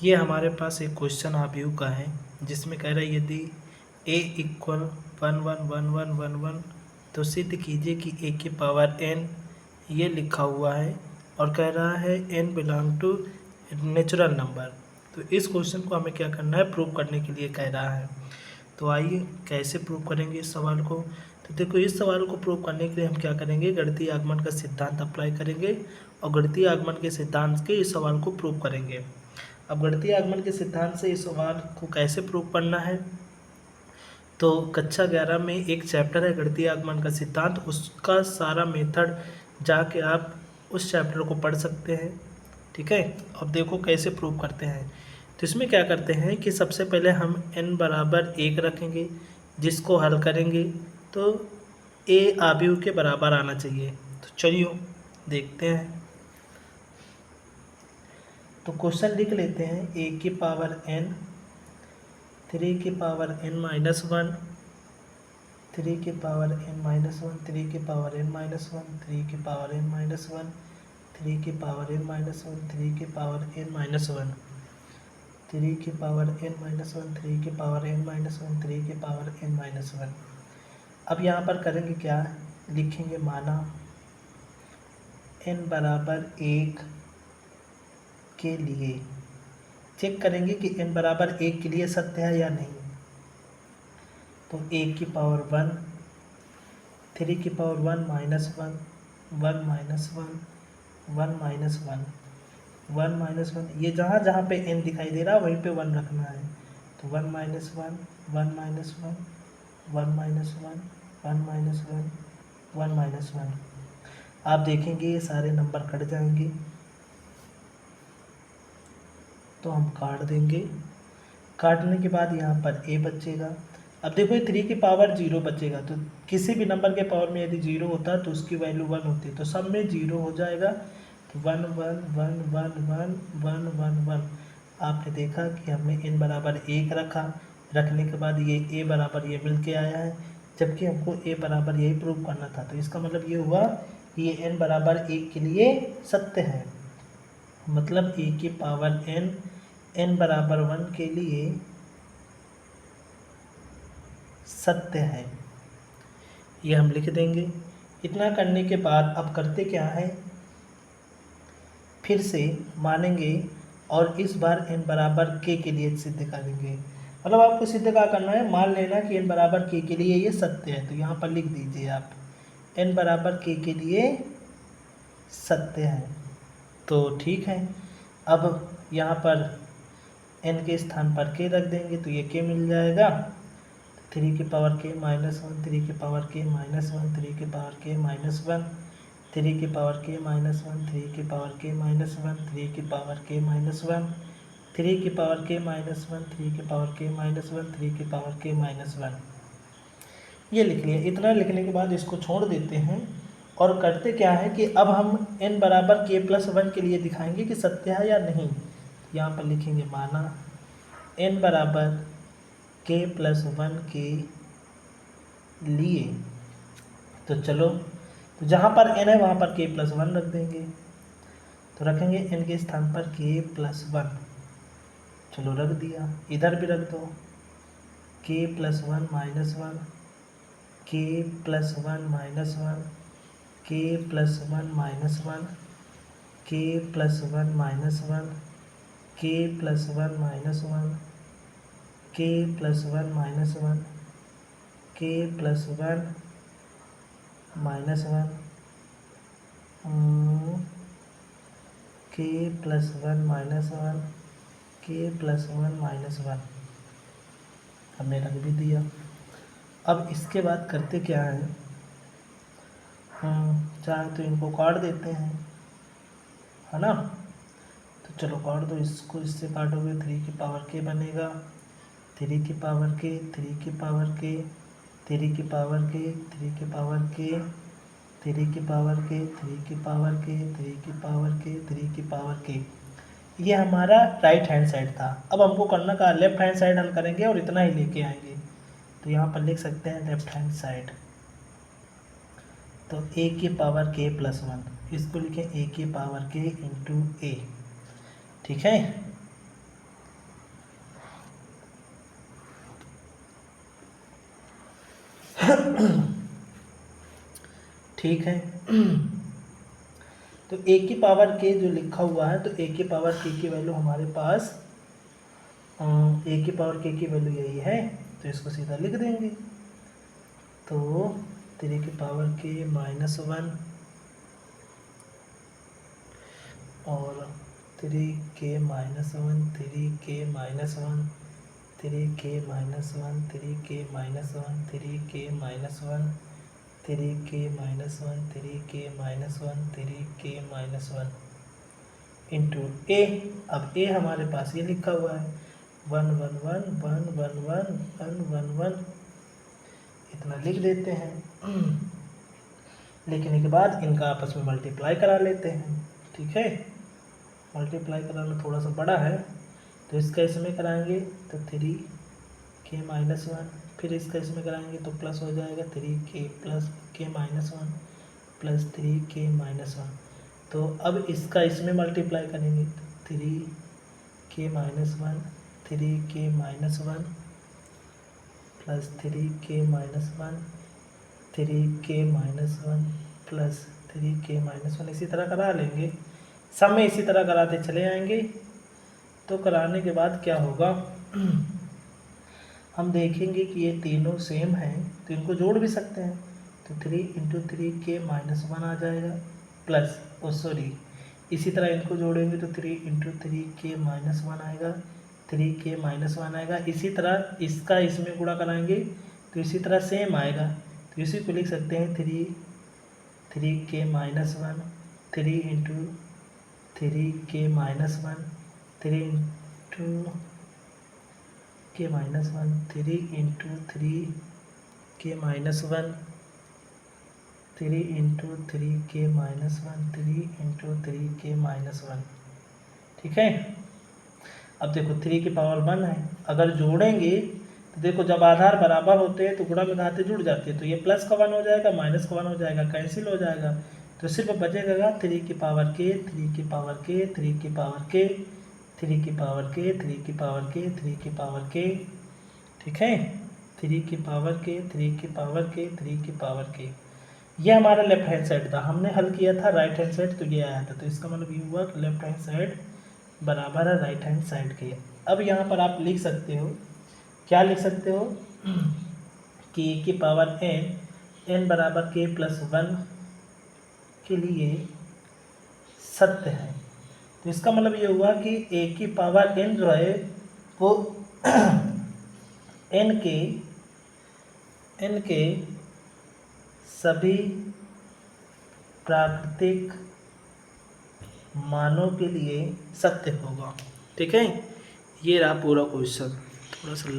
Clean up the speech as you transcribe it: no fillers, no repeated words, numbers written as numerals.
ये हमारे पास एक क्वेश्चन आबीयू का है जिसमें कह रहा है यदि a इक्वल 111111 तो सिद्ध कीजिए कि a की पावर n ये लिखा हुआ है और कह रहा है n belong to natural number. तो इस क्वेश्चन को हमें क्या करना है, प्रूव करने के लिए कह रहा है। तो आइए कैसे प्रूव करेंगे इस सवाल को। तो देखो, इस सवाल को प्रूव करने के लिए हम क्या करेंगे, गणितीय आगमन का सिद्धांत अप्लाई करेंगे और गणितीय आगमन के सिद्धांत के इस सवाल को प्रूव करेंगे। अब गणितीय आगमन के सिद्धांत से इस सवाल को कैसे प्रूव करना है, तो कक्षा 11 में एक चैप्टर है गणितीय आगमन का सिद्धांत, उसका सारा मेथड जाके आप उस चैप्टर को पढ़ सकते हैं। ठीक है, अब देखो कैसे प्रूव करते हैं। तो इसमें क्या करते हैं कि सबसे पहले हम n बराबर 1 रखेंगे, जिसको हल करेंगे तो a आबीयू के बराबर आना चाहिए। तो चलिए देखते हैं। तो क्वेश्चन लिख लेते हैं, a की पावर n, 3 की पावर n माइनस 1, 3 की पावर n माइनस 1, 3 की पावर n माइनस 1, 3 की पावर n माइनस 1, 3 की पावर n माइनस 1, 3 की पावर n माइनस 1, 3 की पावर n माइनस 1, 3 की पावर n माइनस 1, 3 की पावर n माइनस 1। अब यहाँ पर करेंगे क्या, लिखेंगे माना n बराबर 1 के लिए चेक करेंगे कि n बराबर 1 के लिए सत्य है या नहीं। तो a की पावर 1, 3 की power 1 minus 1, 1 minus 1, 1 minus 1, 1 minus 1, ये जहाँ जहाँ पे n दिखाई दे रहा है वहीं पे 1 रखना है। तो 1 minus 1, 1 minus 1, 1 minus 1, 1 minus 1, 1 minus 1। आप देखेंगे ये सारे नंबर कट जाएंगे, तो हम काट देंगे। काटने के बाद यहाँ पर a बचेगा। अब देखो ये 3 की पावर 0 बचेगा, तो किसी भी नंबर के पावर में यदि 0 होता तो उसकी वैल्यू 1 होती, तो सब में 0 हो जाएगा। तो 1 1 1 1 1 1 1 1। आपने देखा कि हमने n बराबर 1 रखा, रखने के बाद ये a बराबर ये मिल के आया है, जबकि हमको a बराबर यही प्रूव करना था। तो इसका मतलब ये हुआ कि ये n बराबर 1 के लिए सत्य है। मतलब a की पावर n बराबर 1 के लिए सत्य है, ये हम लिख देंगे। इतना करने के बाद अब करते क्या है, फिर से मानेंगे और इस बार n बराबर k के लिए सिद्ध करेंगे। मतलब आपको सिद्ध क्या करना है, मान लेना कि n बराबर k के लिए ये सत्य है, तो यहाँ पर लिख दीजिए आप n बराबर k के लिए सत्य है। तो ठीक है, अब यहाँ पर n के स्थान पर k रख देंगे तो ये k मिल जाएगा। 3 की पावर k माइनस 1, 3 की पावर k माइनस 1, 3 की पावर k माइनस 1, 3 की पावर k माइनस 1, 3 की पावर k माइनस 1, 3 की पावर k माइनस 1, 3 की पावर k माइनस 1, 3 की पावर k माइनस 1, 3 की पावर k माइनस 1। ये लिख लिया। इतना लिखने के बाद इसको छोड़ देते हैं और करते क्या है कि अब हम n बराबर k प्लस 1 के लिए दिखाएंगे कि सत्य है या नहीं। यहाँ पर लिखेंगे माना n बराबर k प्लस 1 के लिए, तो चलो, तो जहाँ पर n है वहाँ पर k प्लस 1 रख देंगे। तो रखेंगे n के स्थान पर k प्लस 1, चलो रख दिया। इधर भी रख दो k plus 1 minus 1, k plus 1 minus 1, k plus 1 minus 1, k plus 1 minus 1, k plus 1 minus 1, k plus 1 minus 1, k plus 1 minus 1, k plus 1 minus 1, k plus 1 minus 1 हमने रख भी दिया। अब इसके बाद करते क्या है, चाहे तो इनको काट देते हैं, है ना। तो चलो काट दो, इसको इससे काटोगे 3 की पावर k बनेगा, 3 की पावर k, 3 की पावर k, 3 की पावर k, 3 की पावर k, 3 की पावर k, 3 की पावर k, 3 की पावर k, 3 की पावर k। ये हमारा राइट हैंड साइड था। अब हमको करना का लेफ्ट हैंड साइड हम करेंगे और इतना ही लेके आएंगे। तो यहाँ पर लिख सकते हैं लेफ्ट हैंड साइड, तो a की पावर k प्लस 1, इसको लिखें a की पावर k इंटू a। ठीक है, ठीक है। तो a की पावर k जो लिखा हुआ है, तो a की पावर k की वैल्यू हमारे पास a की पावर k की वैल्यू यही है, तो इसको सीधा लिख देंगे। तो 3 की पावर k -1 और 3k - 1 3k - 1 3k - 1 3k - 1 3k - 1 3k - 1 3k - 1 3k - 1 into a। अब a हमारे पास ये लिखा हुआ है 1 1 1 1 1 1 1 1 1, इतना लिख देते हैं। लिखने के बाद इनका आपस में मल्टीप्लाई करा लेते हैं। ठीक है, मल्टीप्लाई कराना थोड़ा सा बड़ा है, तो इसका इसमें कराएंगे तो 3k - 1, फिर इसका इसमें कराएंगे तो प्लस हो जाएगा 3k + k - 1 प्लस 3k - 1। तो अब इसका इसमें मल्टीप्लाई करेंगे तो 3k - 1 3k - 1 plus 3k - 1 3k - 1 plus 3k - 1, इसी तरह करा लेंगे। सब में इसी तरह कराते चले आएंगे। तो कराने के बाद क्या होगा, हम देखेंगे कि ये तीनों सेम हैं, तो इनको जोड़ भी सकते हैं। तो 3 × 3k - 1 आ जाएगा, प्लस सॉरी, इसी तरह इनको जोड़ेंगे तो 3 × 3k - 1 आएगा, 3k - 1 आएगा। इसी तरह इसका इसमें गुणा कराएंगे तो इसी तरह सेम आएगा, तो इसी को लिख सकते हैं 3k - 1 3 × 3k - 1 3 × k - 1 3 × 3k - 1 3 × 3k - 1 3 × 3k - 1। ठीक है, अब देखो 3 की पावर 1 है, अगर जोड़ेंगे तो देखो जब आधार बराबर होते हैं तो गुणा में घाते जुड़ जाते हैं, तो ये प्लस का 1 हो जाएगा, माइनस का 1 हो जाएगा, कैंसिल हो जाएगा। तो सिर्फ बचेगा 3 की पावर k 3 की पावर k 3 की पावर k 3 की पावर k 3 की पावर k 3 की पावर k। ठीक है, 3 की पावर k 3 की पावर k 3 की पावर k। ये हमारा लेफ्ट हैंड साइड था, हमने हल किया था राइट हैंड साइड, तो ये आया था। तो इसका मतलब ये हुआ कि लेफ्ट हैंड साइड बराबर है राइट हैंड साइड के। अब यहाँ पर आप लिख सकते हो, क्या लिख सकते हो कि a की पावर n बराबर k + 1 के लिए सत्य है। तो इसका मतलब ये हुआ कि a की पावर n जो है वो n के सभी प्राकृतिक मानों के लिए सत्य होगा। ठीक है, ये रहा पूरा क्वेश्चन, थोड़ा सा